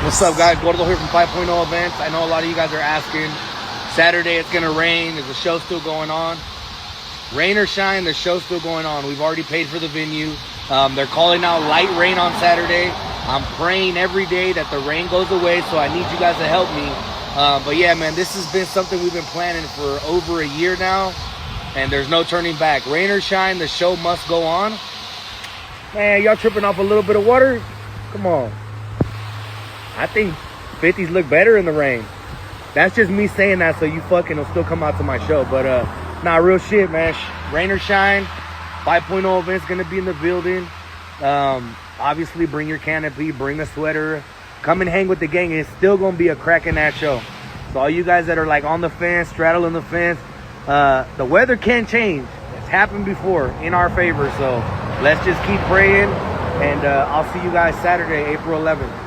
What's up, guys? Gordo here from 5.0 Events. I know a lot of you guys are asking. Saturday, it's going to rain. Is the show still going on? Rain or shine, the show's still going on. We've already paid for the venue. They're calling out light rain on Saturday. I'm praying every day that the rain goes away, so I need you guys to help me. But yeah, man, this has been something we've been planning for over a year now, and there's no turning back. Rain or shine, the show must go on. Man, y'all tripping off a little bit of water? Come on. I think 50s look better in the rain. That's just me saying that so you fucking will still come out to my show. But nah, real shit, man. Rain or shine, 5.0 Events gonna be in the building. Obviously, bring your canopy, bring a sweater, come and hang with the gang. It's still gonna be a cracking ass show. So all you guys that are like on the fence, straddling the fence, the weather can change. It's happened before in our favor. So let's just keep praying, and I'll see you guys Saturday, April 11th.